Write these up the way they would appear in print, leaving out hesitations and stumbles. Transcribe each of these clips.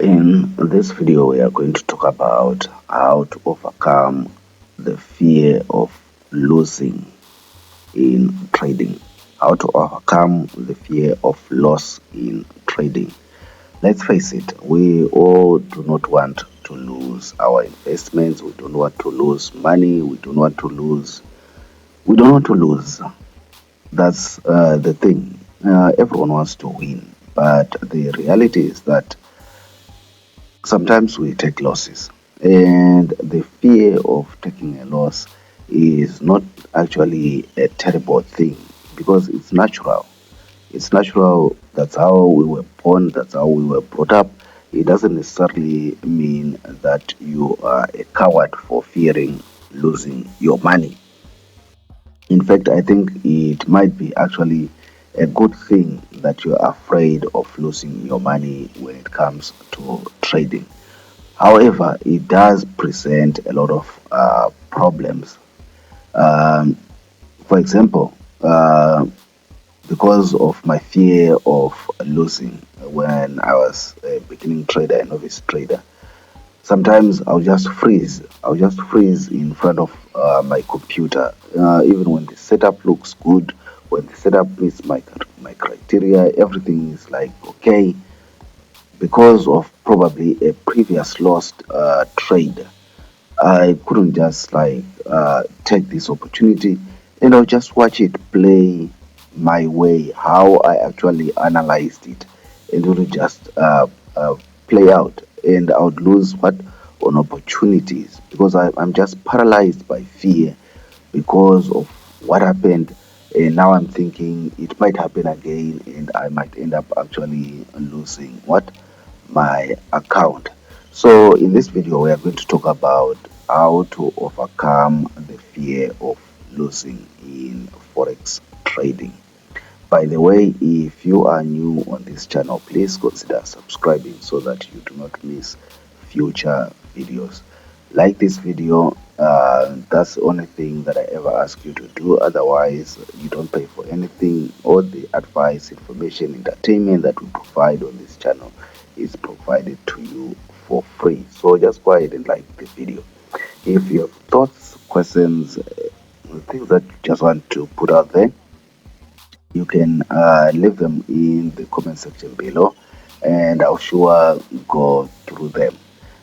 In this video, we are going to talk about how to overcome the fear of losing in trading. How to overcome the fear of loss in trading. Let's face it, we all do not want to lose our investments. We don't want to lose money. We don't want to lose. We don't want to lose. That's the thing. Everyone wants to win, but the reality is that sometimes we take losses, and the fear of taking a loss is not actually a terrible thing because it's natural. It's natural. That's how we were born, that's how we were brought up. It doesn't necessarily mean that you are a coward for fearing losing your money. In fact, I think it might be actually a good thing that you're afraid of losing your money when it comes to trading. However, it does present a lot of problems. Um, for example, because of my fear of losing when I was a beginning trader, a novice trader, sometimes I'll just freeze. I'll just freeze in front of my computer, even when the setup looks good, when the setup meets my criteria, everything is like okay because of probably a previous lost trade. I couldn't just like take this opportunity and I'll just watch it play my way, how I actually analyzed it, and it will just play out, and I would lose what on opportunities because I'm just paralyzed by fear because of what happened. And now I'm thinking it might happen again, and I might end up actually losing what my account. So in this video, we are going to talk about how to overcome the fear of losing in forex trading. By the way, if you are new on this channel, please consider subscribing so that you do not miss future videos. Like this video, that's the only thing that I ever ask you to do. Otherwise, you don't pay for anything. All the advice, information, entertainment that we provide on this channel is provided to you for free. So just go ahead and like the video. If you have thoughts, questions, things that you just want to put out there, you can leave them in the comment section below, and I'll sure go through them.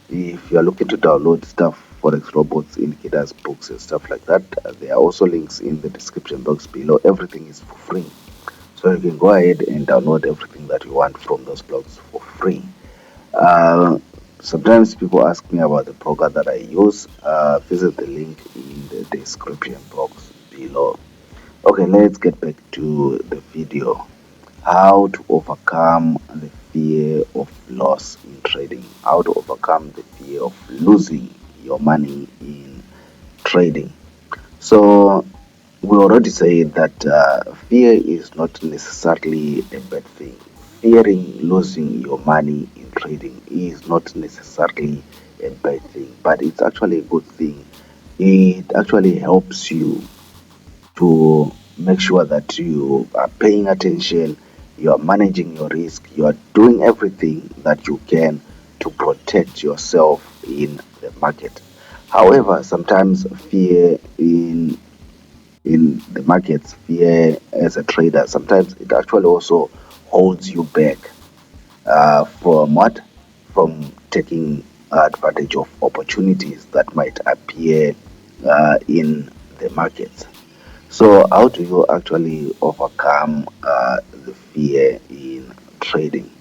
If you are looking to download stuff, forex robots, indicators, books, and stuff like that, there are also links in the description box below. Everything is for free, so you can go ahead and download everything that you want from those blogs for free. uh, Sometimes people ask me about the broker that I use. Visit the link in the description box below. Okay, let's get back to the video. How to overcome the fear of loss in trading. How to overcome the fear of losing your money in trading. So, we already said that fear is not necessarily a bad thing. Fearing losing your money in trading is not necessarily a bad thing, but it's actually a good thing. It actually helps you to make sure that you are paying attention, you are managing your risk, you are doing everything that you can to protect yourself in the market. However, sometimes fear in the markets, fear as a trader, sometimes it actually also holds you back from what? From taking advantage of opportunities that might appear in the markets. So, how do you actually overcome the fear in trading?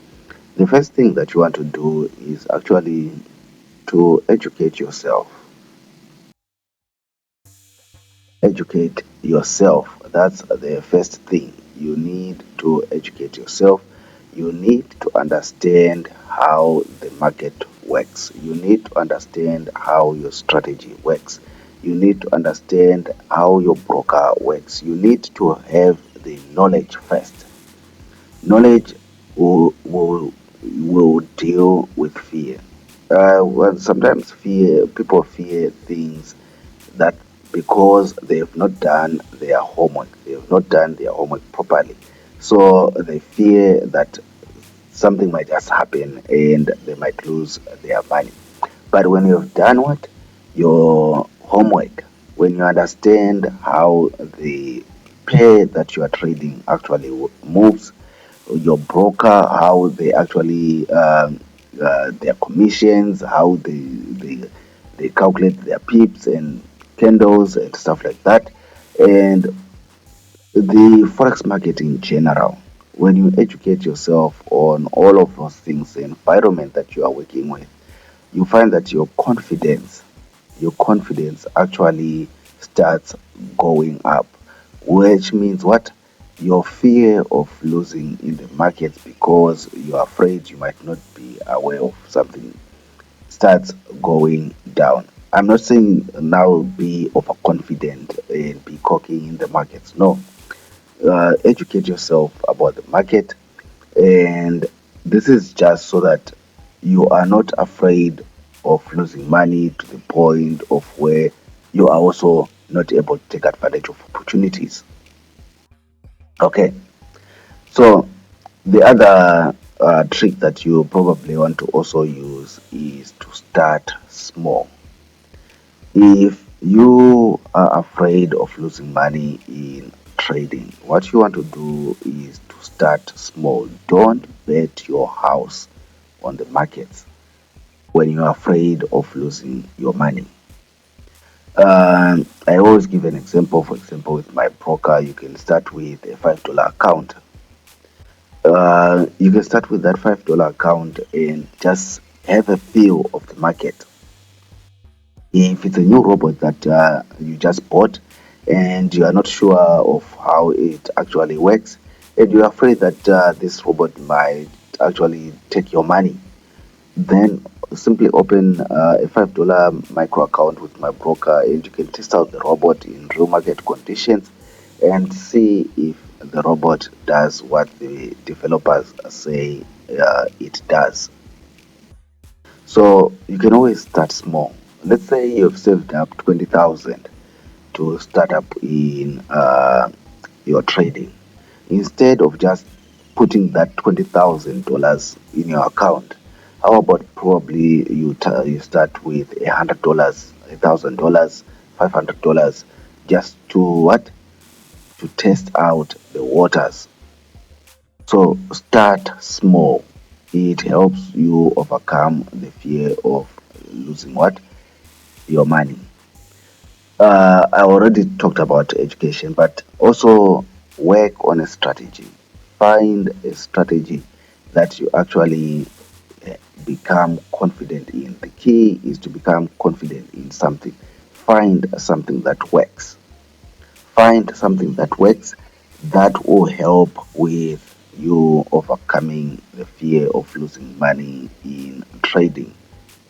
The first thing that you want to do is actually to educate yourself. Educate yourself. That's the first thing. You need to educate yourself. You need to understand how the market works. You need to understand how your strategy works. You need to understand how your broker works. You need to have the knowledge first. Knowledge will deal with fear. Well, sometimes people fear things that because they have not done their homework, they have not done their homework properly. So they fear that something might just happen and they might lose their money. But when you've done what? Your homework, when you understand how the pair that you are trading actually moves, your broker, how they actually their commissions, how they calculate their pips and candles and stuff like that, and the forex market in general. When you educate yourself on all of those things, the environment that you are working with, you find that your confidence actually starts going up, which means what? Your fear of losing in the markets because you're afraid you might not be aware of something starts going down. I'm not saying now be overconfident and be cocky in the markets. No, educate yourself about the market, and this is just so that you are not afraid of losing money to the point of where you are also not able to take advantage of opportunities. Okay, so the other trick that you probably want to also use is to start small. If you are afraid of losing money in trading, what you want to do is to start small. Don't bet your house on the markets when you're afraid of losing your money. I always give an example. For example, with my broker, you can start with a $5 account. You can start with that $5 account and just have a feel of the market. If it's a new robot that you just bought and you are not sure of how it actually works, and you're afraid that this robot might actually take your money, then simply open a $5 micro account with my broker, and you can test out the robot in real market conditions and see if the robot does what the developers say it does. So you can always start small. Let's say you've saved up 20,000 to start up in your trading. Instead of just putting that $20,000 in your account, how about probably you start with $100, $1,000, $500, just to what? To test out the waters. So start small. It helps you overcome the fear of losing what? Your money. I already talked about education, but also work on a strategy. Find a strategy that you actually become confident in. The key is to become confident in something. Find something that works. Find something that works that will help with you overcoming the fear of losing money in trading.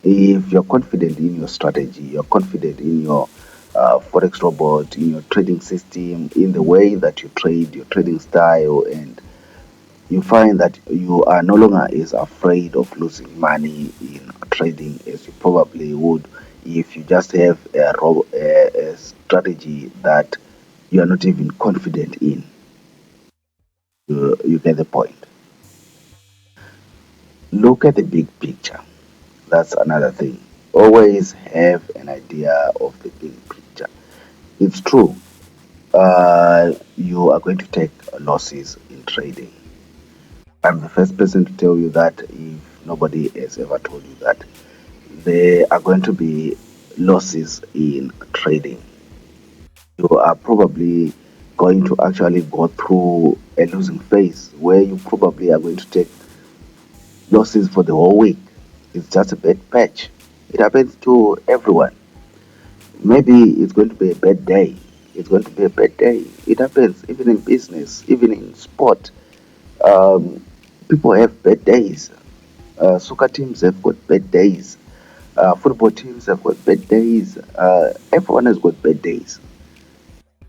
If you're confident in your strategy, you're confident in your forex robot, in your trading system, in the way that you trade, your trading style, and you find that you are no longer as afraid of losing money in trading as you probably would if you just have a strategy that you are not even confident in. You get the point. Look at the big picture. That's another thing. Always have an idea of the big picture. It's true, you are going to take losses in trading. I'm the first person to tell you that if nobody has ever told you that. There are going to be losses in trading. You are probably going to actually go through a losing phase where you probably are going to take losses for the whole week. It's just a bad patch. It happens to everyone. Maybe it's going to be a bad day. It's going to be a bad day. It happens even in business, even in sport. Um, People have bad days. Soccer teams have got bad days. Football teams have got bad days. Everyone has got bad days.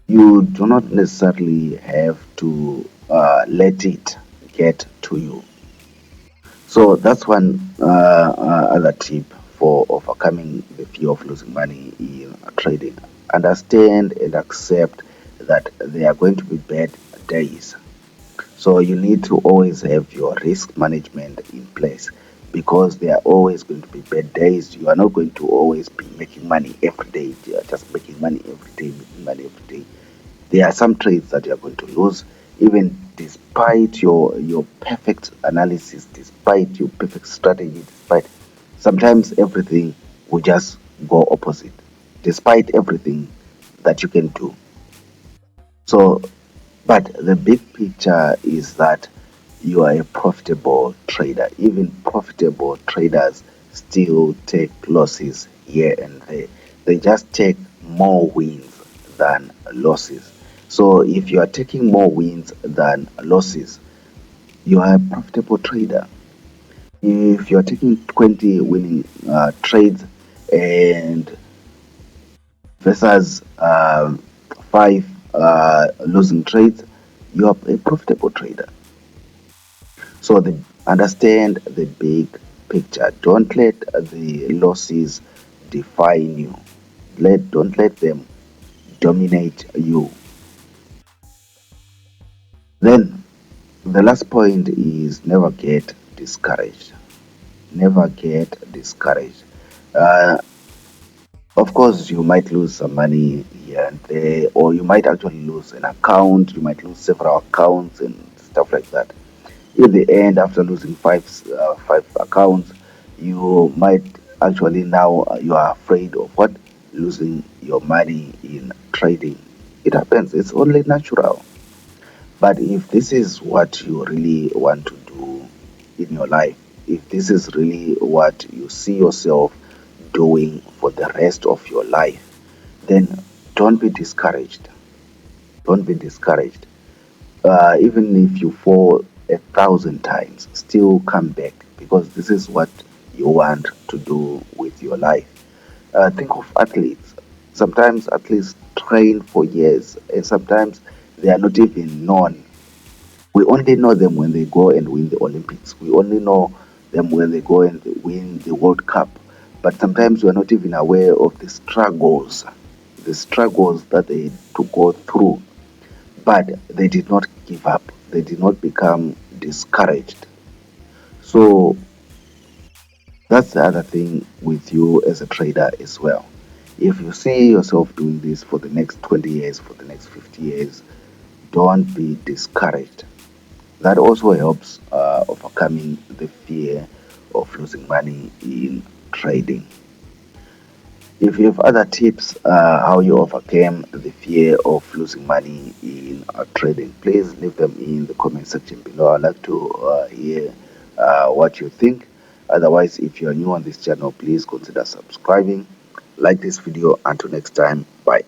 You do not necessarily have to let it get to you. So that's one other tip for overcoming the fear of losing money in trading. Understand and accept that there are going to be bad days. So you need to always have your risk management in place, because there are always going to be bad days. You are not going to always be making money every day. You are just making money every day, making money every day. There are some trades that you are going to lose, even despite your perfect analysis, despite your perfect strategy, despite sometimes everything will just go opposite, despite everything that you can do. So, but the big picture is that you are a profitable trader. Even profitable traders still take losses here and there. They just take more wins than losses. So if you are taking more wins than losses, you are a profitable trader. If you are taking 20 winning trades and versus five losing trades, you are a profitable trader. So understand the big picture. Don't let the losses define you. Don't let them dominate you. Then the last point is never get discouraged. Never get discouraged. Uh, of course, you might lose some money here and there, or you might actually lose an account. You might lose several accounts and stuff like that. In the end, after losing five accounts, you might actually now you are afraid of what, losing your money in trading. It happens. It's only natural. But if this is what you really want to do in your life, if this is really what you see yourself doing for the rest of your life, then don't be discouraged. Don't be discouraged. Even if you fall 1,000 times, still come back, because this is what you want to do with your life. Think of athletes. Sometimes athletes train for years, and sometimes they are not even known. We only know them when they go and win the Olympics. We only know them when they go and win the World Cup. But sometimes we are not even aware of the struggles that they had to go through. But they did not give up. They did not become discouraged. So that's the other thing with you as a trader as well. If you see yourself doing this for the next 20 years, for the next 50 years, don't be discouraged. That also helps overcoming the fear of losing money in trading. If you have other tips how you overcame the fear of losing money in trading, please leave them in the comment section below. I'd like to hear what you think. Otherwise, if you are new on this channel, please consider subscribing. Like this video. Until next time, bye.